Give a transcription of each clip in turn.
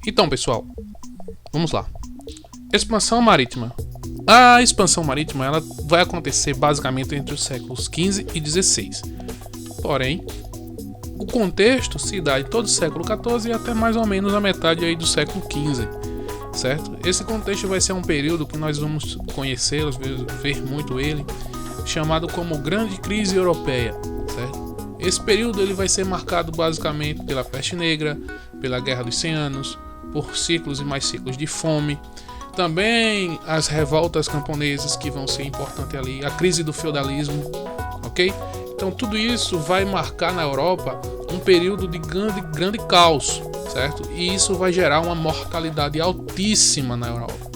Então, pessoal, vamos lá. Expansão marítima. A expansão marítima ela vai acontecer basicamente entre os séculos XV e XVI. Porém, o contexto se dá em todo o século XIV e até mais ou menos a metade aí do século XV, certo? Esse contexto vai ser um período que nós vamos conhecer, ver muito ele, chamado como Grande Crise Europeia, certo? Esse período ele vai ser marcado basicamente pela peste negra, pela Guerra dos 100 Anos, por ciclos e mais ciclos de fome, também as revoltas camponesas que vão ser importantes ali, a crise do feudalismo, ok? Então tudo isso vai marcar na Europa um período de grande caos, certo? E isso vai gerar uma mortalidade altíssima na Europa.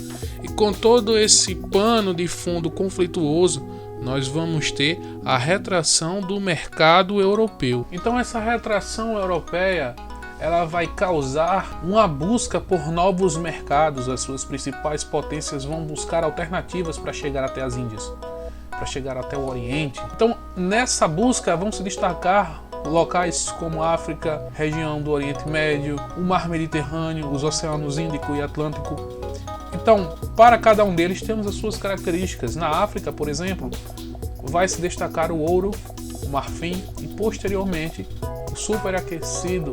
E com todo esse pano de fundo conflituoso, nós vamos ter a retração do mercado europeu. Então essa retração europeia ela vai causar uma busca por novos mercados. As suas principais potências vão buscar alternativas para chegar até as Índias, para chegar até o Oriente. Então, nessa busca vão se destacar locais como África, região do Oriente Médio, o Mar Mediterrâneo, os oceanos Índico e Atlântico. Então, para cada um deles temos as suas características. Na África, por exemplo, vai se destacar o ouro, o marfim e posteriormente o superaquecido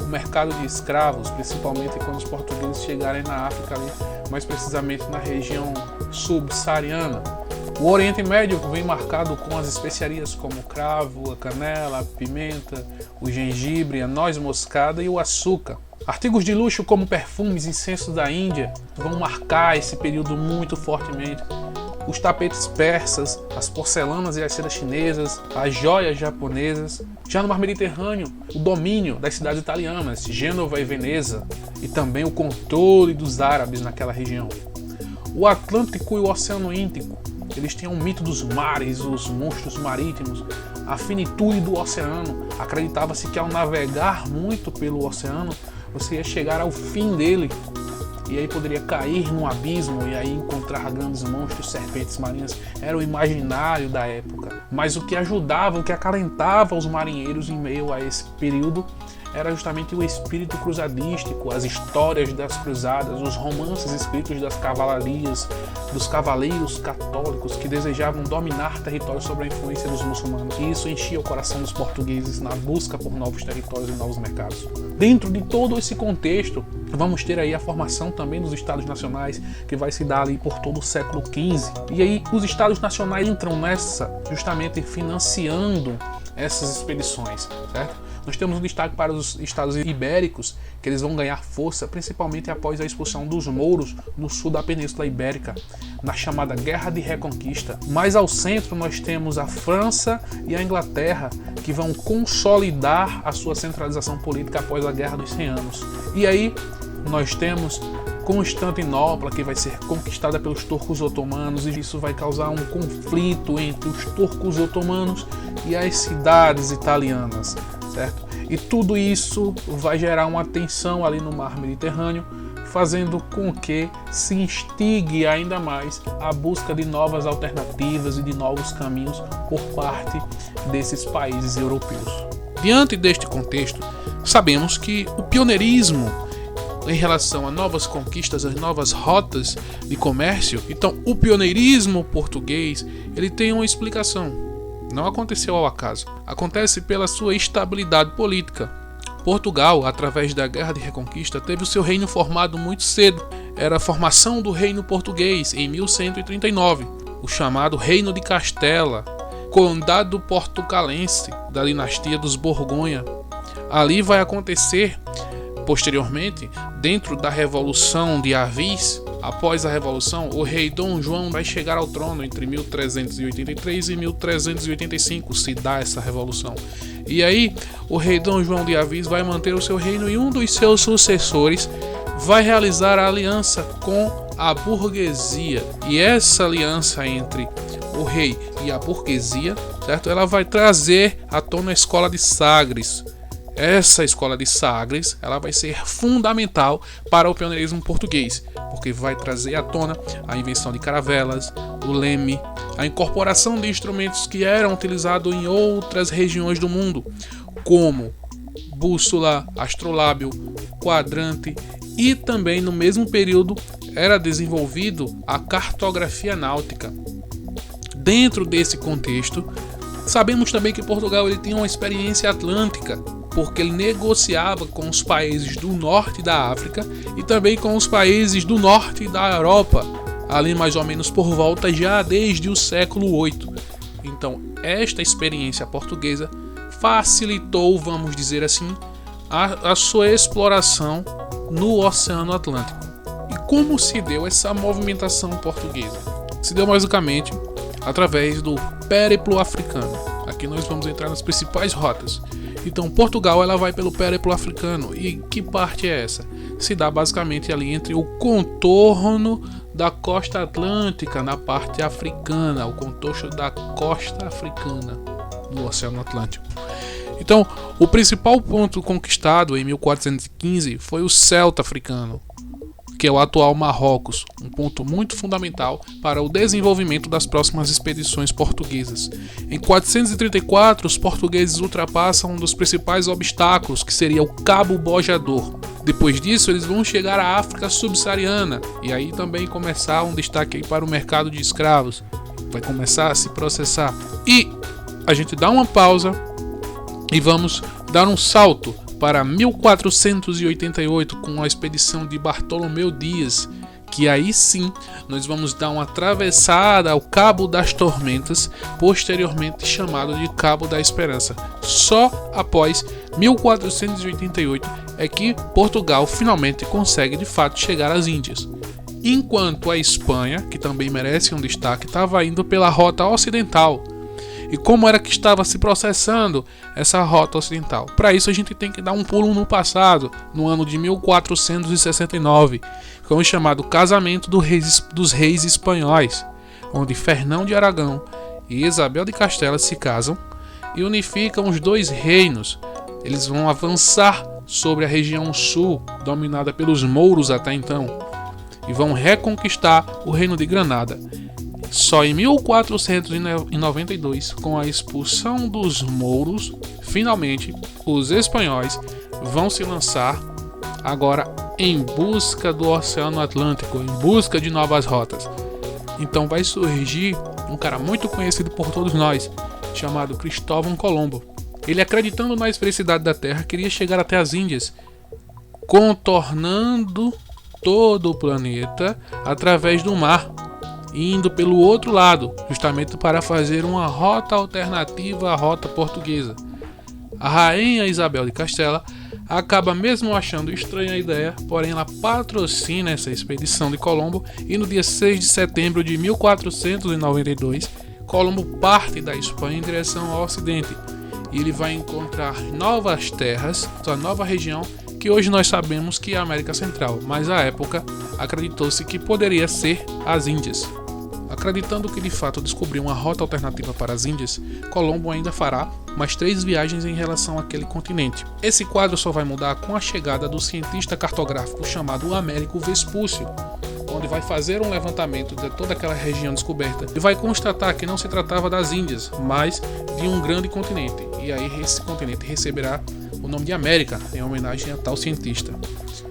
o mercado de escravos, principalmente quando os portugueses chegarem na África ali, mais precisamente na região subsaariana. O Oriente Médio vem marcado com as especiarias como o cravo, a canela, a pimenta, o gengibre, a noz moscada e o açúcar. Artigos de luxo como perfumes e incensos da Índia vão marcar esse período muito fortemente. Os tapetes persas, as porcelanas e as sedas chinesas, as joias japonesas. Já no Mar Mediterrâneo, o domínio das cidades italianas, Gênova e Veneza, e também o controle dos árabes naquela região. O Atlântico e o Oceano Índico, eles têm um mito dos mares, os monstros marítimos, a finitude do oceano. Acreditava-se que ao navegar muito pelo oceano, você ia chegar ao fim dele. E aí poderia cair num abismo e aí encontrar grandes monstros, serpentes marinhas. Era o imaginário da época. Mas o que ajudava, o que acalentava os marinheiros em meio a esse período era justamente o espírito cruzadístico, as histórias das cruzadas, os romances escritos das cavalarias, dos cavaleiros católicos que desejavam dominar territórios sob a influência dos muçulmanos. E isso enchia o coração dos portugueses na busca por novos territórios e novos mercados. Dentro de todo esse contexto, vamos ter aí a formação também dos Estados Nacionais, que vai se dar ali por todo o século XV. E aí os Estados Nacionais entram nessa, justamente financiando essas expedições, certo? Nós temos um destaque para os estados ibéricos, que eles vão ganhar força, principalmente após a expulsão dos mouros no sul da Península Ibérica, na chamada Guerra de Reconquista. Mais ao centro nós temos a França e a Inglaterra, que vão consolidar a sua centralização política após a Guerra dos 100 Anos. E aí nós temos Constantinopla, que vai ser conquistada pelos turcos otomanos, e isso vai causar um conflito entre os turcos otomanos e as cidades italianas, certo? E tudo isso vai gerar uma tensão ali no Mar Mediterrâneo, fazendo com que se instigue ainda mais a busca de novas alternativas e de novos caminhos por parte desses países europeus. Diante deste contexto, sabemos que o pioneirismo em relação a novas conquistas, as novas rotas de comércio, então o pioneirismo português, ele tem uma explicação. Não aconteceu ao acaso. Acontece pela sua estabilidade política. Portugal, através da Guerra de Reconquista, teve o seu reino formado muito cedo. Era a formação do reino português em 1139, o chamado Reino de Castela, condado portucalense da dinastia dos Borgonha. Ali vai acontecer posteriormente, dentro da Revolução de Avis. Após a Revolução, o rei Dom João vai chegar ao trono entre 1383 e 1385, se dá essa revolução. E aí, o rei Dom João de Avis vai manter o seu reino e um dos seus sucessores vai realizar a aliança com a burguesia. E essa aliança entre o rei e a burguesia, certo? Ela vai trazer à tona a escola de Sagres. Essa escola de Sagres, ela vai ser fundamental para o pioneirismo português, porque vai trazer à tona a invenção de caravelas, o leme, a incorporação de instrumentos que eram utilizados em outras regiões do mundo, como bússola, astrolábio, quadrante E também no mesmo período era desenvolvido a cartografia náutica. Dentro desse contexto, sabemos também que Portugal ele tinha uma experiência atlântica, porque ele negociava com os países do norte da África e também com os países do norte da Europa, ali mais ou menos por volta já desde o século VIII. Então, esta experiência portuguesa facilitou, vamos dizer assim, a sua exploração no Oceano Atlântico. E como se deu essa movimentação portuguesa? Se deu basicamente através do périplo africano. Aqui nós vamos entrar nas principais rotas. Então, Portugal ela vai pelo périplo africano. E que parte é essa? Se dá basicamente ali entre o contorno da costa atlântica na parte africana, o contorno da costa africana do Oceano Atlântico. Então, o principal ponto conquistado em 1415 foi o Celta africano, que é o atual Marrocos, um ponto muito fundamental para o desenvolvimento das próximas expedições portuguesas. Em 434, os portugueses ultrapassam um dos principais obstáculos, que seria o Cabo Bojador. Depois disso, eles vão chegar à África subsaariana, e aí também começar um destaque aí para o mercado de escravos. Vai começar a se processar. E a gente dá uma pausa e vamos dar um salto para 1488 com a expedição de Bartolomeu Dias, que aí sim nós vamos dar uma atravessada ao Cabo das Tormentas, posteriormente chamado de Cabo da Esperança. Só após 1488 é que Portugal finalmente consegue de fato chegar às Índias. Enquanto a Espanha, que também merece um destaque, estava indo pela rota ocidental. E como era que estava se processando essa rota ocidental? Para isso a gente tem que dar um pulo no passado, no ano de 1469, com o chamado Casamento dos Reis Espanhóis, onde Fernão de Aragão e Isabel de Castela se casam e unificam os dois reinos. Eles vão avançar sobre a região sul, dominada pelos mouros até então, e vão reconquistar o reino de Granada. Só em 1492, com a expulsão dos mouros, finalmente os espanhóis vão se lançar agora em busca do Oceano Atlântico, em busca de novas rotas. Então vai surgir um cara muito conhecido por todos nós, chamado Cristóvão Colombo. Ele, acreditando na esfericidade da Terra, queria chegar até as Índias, contornando todo o planeta através do mar, indo pelo outro lado, justamente para fazer uma rota alternativa à rota portuguesa. A rainha Isabel de Castela acaba mesmo achando estranha a ideia, porém ela patrocina essa expedição de Colombo e no dia 6 de setembro de 1492, Colombo parte da Espanha em direção ao ocidente e ele vai encontrar novas terras, uma nova região que hoje nós sabemos que é a América Central, mas à época acreditou-se que poderia ser as Índias. Acreditando que de fato descobriu uma rota alternativa para as Índias, Colombo ainda fará mais 3 viagens em relação àquele continente. Esse quadro só vai mudar com a chegada do cientista cartográfico chamado Américo Vespúcio, onde vai fazer um levantamento de toda aquela região descoberta e vai constatar que não se tratava das Índias, mas de um grande continente. E aí esse continente receberá o nome de América, em homenagem a tal cientista.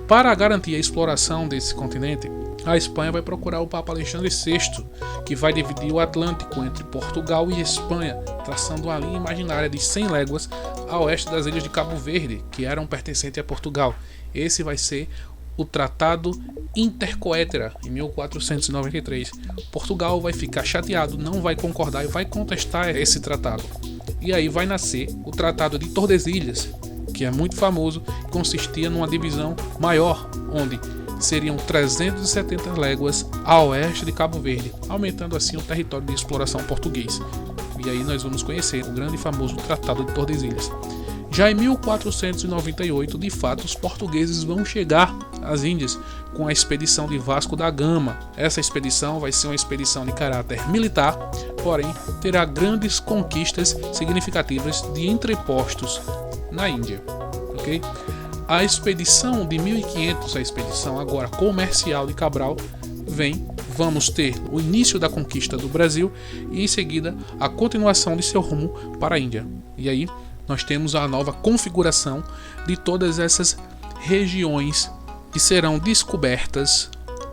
Para garantir a exploração desse continente, a Espanha vai procurar o Papa Alexandre VI, que vai dividir o Atlântico entre Portugal e Espanha, traçando uma linha imaginária de 100 léguas a oeste das ilhas de Cabo Verde, que eram pertencentes a Portugal. Esse vai ser o Tratado Intercoetera, em 1493. Portugal vai ficar chateado, não vai concordar e vai contestar esse tratado. E aí vai nascer o Tratado de Tordesilhas, que é muito famoso, consistia numa divisão maior, onde seriam 370 léguas a oeste de Cabo Verde, aumentando assim o território de exploração português. E aí nós vamos conhecer o grande e famoso Tratado de Tordesilhas. Já em 1498, de fato, os portugueses vão chegar às Índias com a expedição de Vasco da Gama. Essa expedição vai ser uma expedição de caráter militar, porém terá grandes conquistas significativas de entrepostos na Índia. Ok? A expedição de 1500, a expedição agora comercial de Cabral, vamos ter o início da conquista do Brasil e em seguida a continuação de seu rumo para a Índia. E aí nós temos a nova configuração de todas essas regiões que serão descobertas,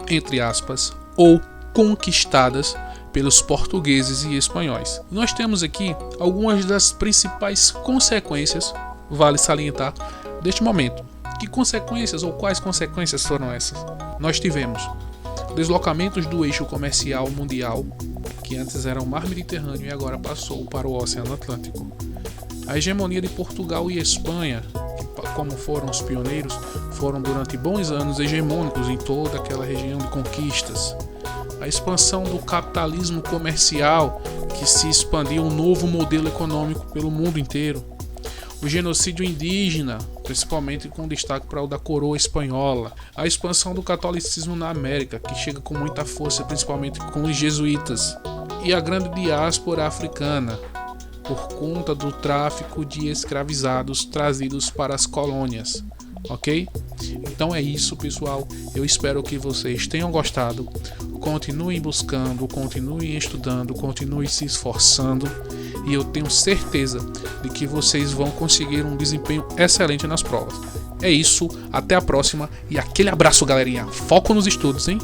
entre aspas, ou conquistadas pelos portugueses e espanhóis. Nós temos aqui algumas das principais consequências, vale salientar, deste momento. Que consequências ou quais consequências foram essas? Nós tivemos deslocamentos do eixo comercial mundial, que antes era o mar Mediterrâneo e agora passou para o Oceano Atlântico. A hegemonia de Portugal e Espanha, que, como foram os pioneiros, foram durante bons anos hegemônicos em toda aquela região de conquistas. A expansão do capitalismo comercial, que se expandiu um novo modelo econômico pelo mundo inteiro. O genocídio indígena, principalmente com destaque para o da coroa espanhola. A expansão do catolicismo na América, que chega com muita força, principalmente com os jesuítas. E a grande diáspora africana, por conta do tráfico de escravizados trazidos para as colônias. Ok? Então é isso, pessoal. Eu espero que vocês tenham gostado. Continuem buscando, continuem estudando, continuem se esforçando. E eu tenho certeza de que vocês vão conseguir um desempenho excelente nas provas. É isso, até a próxima e aquele abraço, galerinha. Foco nos estudos, hein?